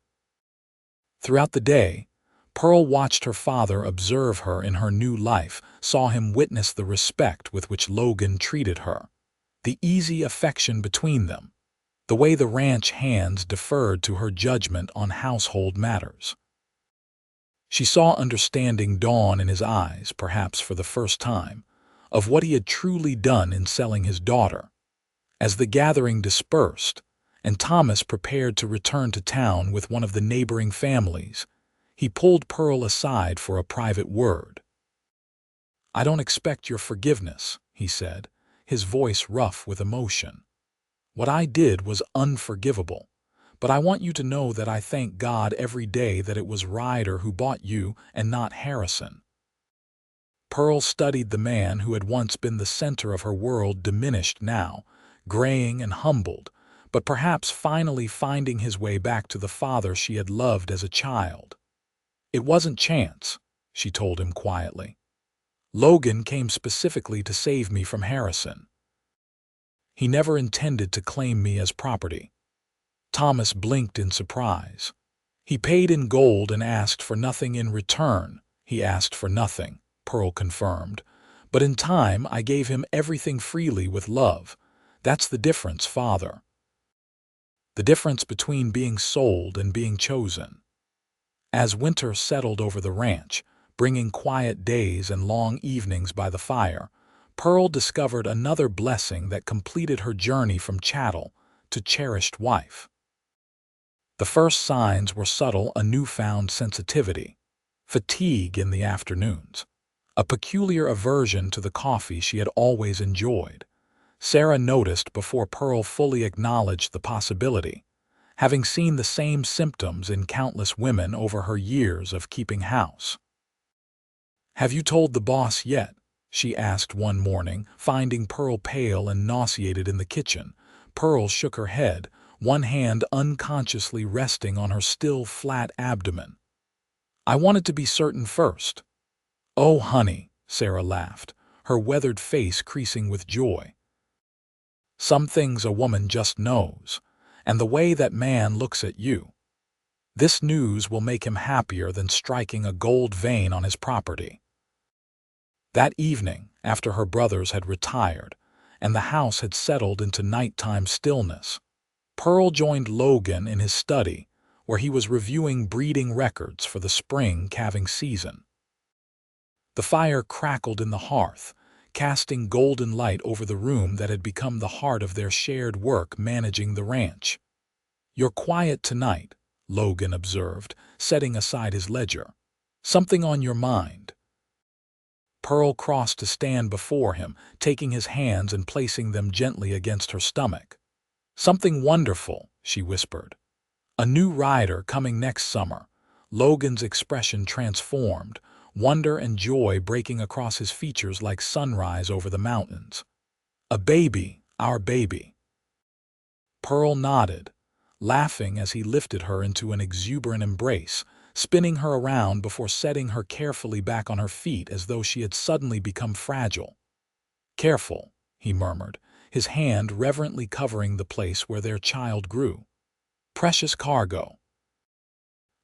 Speaker 1: Throughout the day, Pearl watched her father observe her in her new life, saw him witness the respect with which Logan treated her, the easy affection between them, the way the ranch hands deferred to her judgment on household matters. She saw understanding dawn in his eyes, perhaps for the first time, of what he had truly done in selling his daughter. As the gathering dispersed, and Thomas prepared to return to town with one of the neighboring families, he pulled Pearl aside for a private word. "I don't expect your forgiveness," he said, his voice rough with emotion. "What I did was unforgivable, but I want you to know that I thank God every day that it was Ryder who bought you and not Harrison." Pearl studied the man who had once been the center of her world, diminished now, graying and humbled, but perhaps finally finding his way back to the father she had loved as a child. "It wasn't chance," she told him quietly. "Logan came specifically to save me from Harrison. He never intended to claim me as property." Thomas blinked in surprise. "He paid in gold and asked for nothing in return." "He asked for nothing," Pearl confirmed. "But in time I gave him everything freely with love. That's the difference, father. The difference between being sold and being chosen." As winter settled over the ranch, bringing quiet days and long evenings by the fire, Pearl discovered another blessing that completed her journey from chattel to cherished wife. The first signs were subtle: a newfound sensitivity, fatigue in the afternoons, a peculiar aversion to the coffee she had always enjoyed. Sarah noticed before Pearl fully acknowledged the possibility, having seen the same symptoms in countless women over her years of keeping house. "Have you told the boss yet?" she asked one morning, finding Pearl pale and nauseated in the kitchen. Pearl shook her head, one hand unconsciously resting on her still flat abdomen. "I wanted to be certain first." "Oh, honey," Sarah laughed, her weathered face creasing with joy. "Some things a woman just knows, and the way that man looks at you. This news will make him happier than striking a gold vein on his property." That evening, after her brothers had retired and the house had settled into nighttime stillness, Pearl joined Logan in his study, where he was reviewing breeding records for the spring calving season. The fire crackled in the hearth, casting golden light over the room that had become the heart of their shared work managing the ranch. "You're quiet tonight," Logan observed, setting aside his ledger. "Something on your mind?" Pearl crossed to stand before him, taking his hands and placing them gently against her stomach. "Something wonderful," she whispered. "A new rider coming next summer." Logan's expression transformed, wonder and joy breaking across his features like sunrise over the mountains. "A baby, our baby." Pearl nodded, laughing as he lifted her into an exuberant embrace, spinning her around before setting her carefully back on her feet as though she had suddenly become fragile. "Careful," he murmured, his hand reverently covering the place where their child grew. "Precious cargo."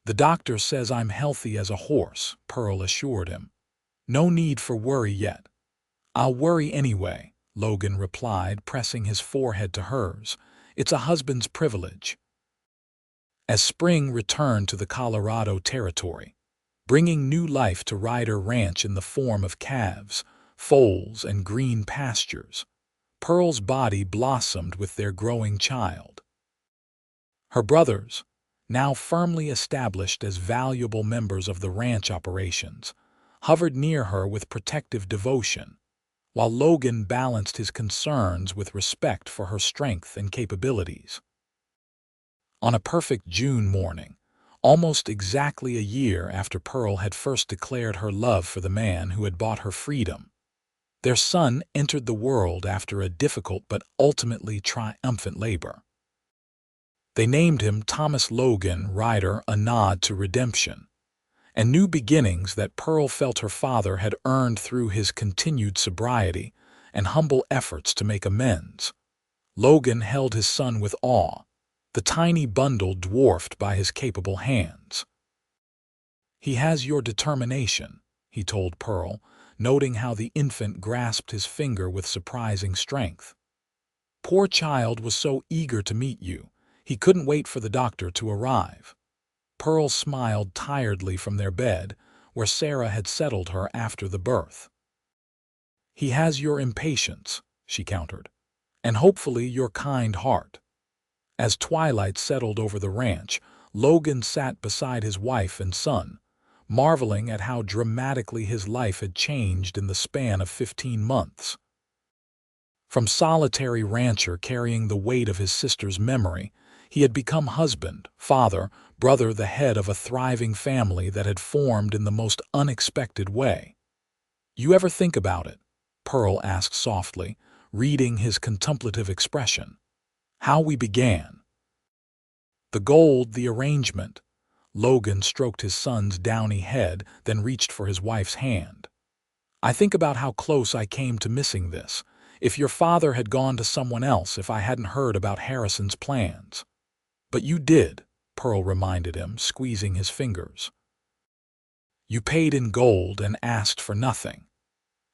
Speaker 1: "The doctor says I'm healthy as a horse," Pearl assured him. "No need for worry yet." "I'll worry anyway," Logan replied, pressing his forehead to hers. "It's a husband's privilege." As spring returned to the Colorado Territory, bringing new life to Ryder Ranch in the form of calves, foals, and green pastures, Pearl's body blossomed with their growing child. Her brothers, now firmly established as valuable members of the ranch operations, hovered near her with protective devotion, while Logan balanced his concerns with respect for her strength and capabilities. On a perfect June morning, almost exactly a year after Pearl had first declared her love for the man who had bought her freedom, their son entered the world after a difficult but ultimately triumphant labor. They named him Thomas Logan Ryder, a nod to redemption and new beginnings that Pearl felt her father had earned through his continued sobriety and humble efforts to make amends. Logan held his son with awe, the tiny bundle dwarfed by his capable hands. "He has your determination," he told Pearl, noting how the infant grasped his finger with surprising strength. "Poor child was so eager to meet you, he couldn't wait for the doctor to arrive." Pearl smiled tiredly from their bed, where Sarah had settled her after the birth. "He has your impatience," she countered, "and hopefully your kind heart." As twilight settled over the ranch, Logan sat beside his wife and son, marveling at how dramatically his life had changed in the span of 15 months. From solitary rancher carrying the weight of his sister's memory, he had become husband, father, brother, the head of a thriving family that had formed in the most unexpected way. "You ever think about it?" Pearl asked softly, reading his contemplative expression. "How we began? The gold, the arrangement." Logan stroked his son's downy head, then reached for his wife's hand. "I think about how close I came to missing this. If your father had gone to someone else, if I hadn't heard about Harrison's plans." "But you did," Pearl reminded him, squeezing his fingers. "You paid in gold and asked for nothing,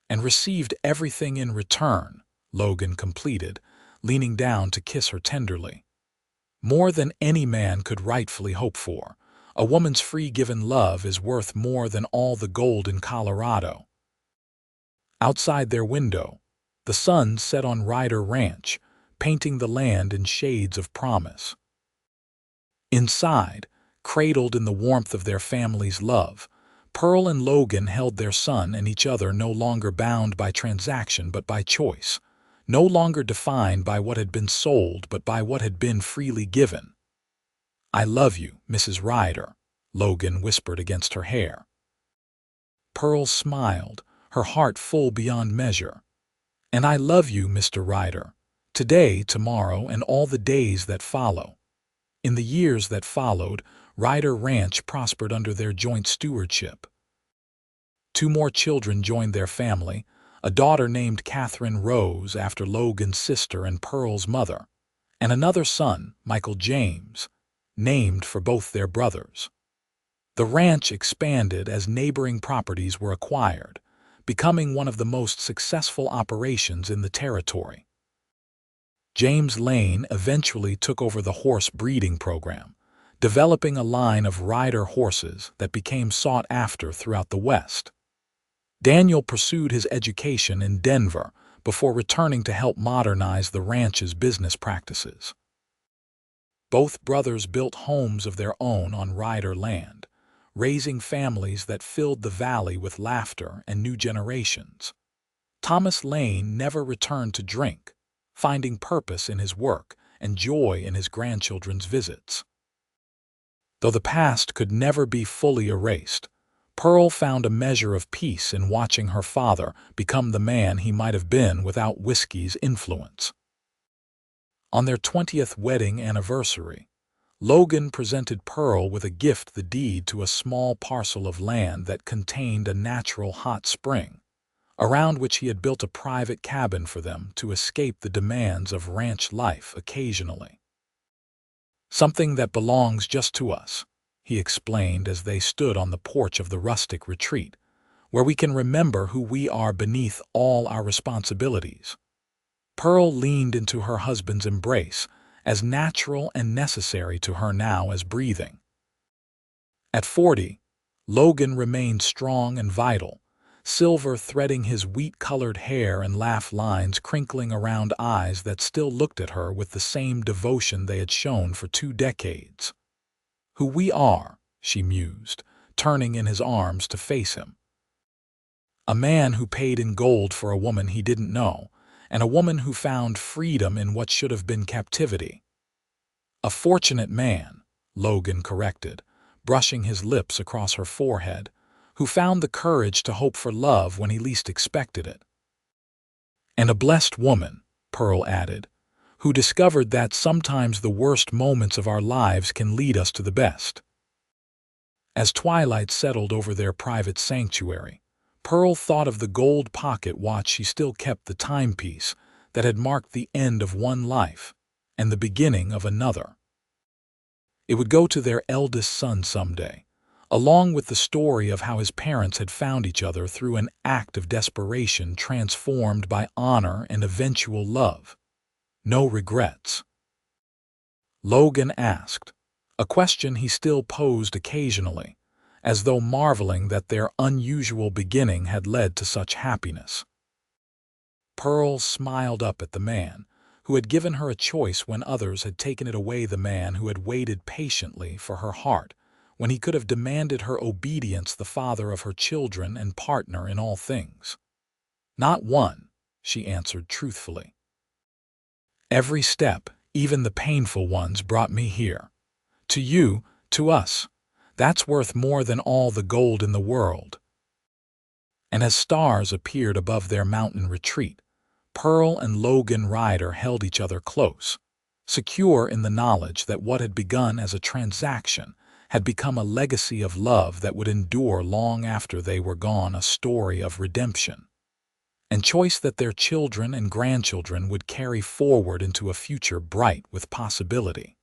Speaker 1: and received everything in return," Logan completed, leaning down to kiss her tenderly. "More than any man could rightfully hope for, A woman's free-given love is worth more than all the gold in Colorado. Outside their window, the sun set on Ryder Ranch, painting the land in shades of promise. Inside, cradled in the warmth of their family's love, Pearl and Logan held their son and each other, no longer bound by transaction but by choice, no longer defined by what had been sold but by what had been freely given. "I love you, Mrs. Ryder," Logan whispered against her hair. Pearl smiled, her heart full beyond measure. "And I love you, Mr. Ryder, today, tomorrow, and all the days that follow." In the years that followed, Ryder Ranch prospered under their joint stewardship. 2 more children joined their family, a daughter named Catherine Rose after Logan's sister and Pearl's mother, and another son, Michael James, named for both their brothers. The ranch expanded as neighboring properties were acquired, becoming one of the most successful operations in the territory. James Lane eventually took over the horse breeding program, developing a line of rider horses that became sought after throughout the West. Daniel pursued his education in Denver before returning to help modernize the ranch's business practices. Both brothers built homes of their own on Ryder land, raising families that filled the valley with laughter and new generations. Thomas Lane never returned to drink, finding purpose in his work and joy in his grandchildren's visits. Though the past could never be fully erased, Pearl found a measure of peace in watching her father become the man he might have been without whiskey's influence. On their 20th wedding anniversary, Logan presented Pearl with a gift, the deed to a small parcel of land that contained a natural hot spring, around which he had built a private cabin for them to escape the demands of ranch life occasionally. "Something that belongs just to us," he explained as they stood on the porch of the rustic retreat, "where we can remember who we are beneath all our responsibilities." Pearl leaned into her husband's embrace, as natural and necessary to her now as breathing. At 40, Logan remained strong and vital, silver threading his wheat-colored hair and laugh lines crinkling around eyes that still looked at her with the same devotion they had shown for 2 decades. "Who we are," she mused, turning in his arms to face him. A man who paid in gold for a woman he didn't know, and a woman who found freedom in what should have been captivity. "A fortunate man," Logan corrected, brushing his lips across her forehead, "who found the courage to hope for love when he least expected it." "And a blessed woman," Pearl added, "who discovered that sometimes the worst moments of our lives can lead us to the best." As twilight settled over their private sanctuary, Pearl thought of the gold pocket watch she still kept, the timepiece that had marked the end of one life and the beginning of another. It would go to their eldest son someday, along with the story of how his parents had found each other through an act of desperation transformed by honor and eventual love. "No regrets?" Logan asked, a question he still posed occasionally, as though marveling that their unusual beginning had led to such happiness. Pearl smiled up at the man who had given her a choice when others had taken it away, the man who had waited patiently for her heart when he could have demanded her obedience, the father of her children and partner in all things. "Not one," she answered truthfully. "Every step, even the painful ones, brought me here. To you, to us. That's worth more than all the gold in the world." And as stars appeared above their mountain retreat, Pearl and Logan Ryder held each other close, secure in the knowledge that what had begun as a transaction had become a legacy of love that would endure long after they were gone, a story of redemption and choice that their children and grandchildren would carry forward into a future bright with possibility.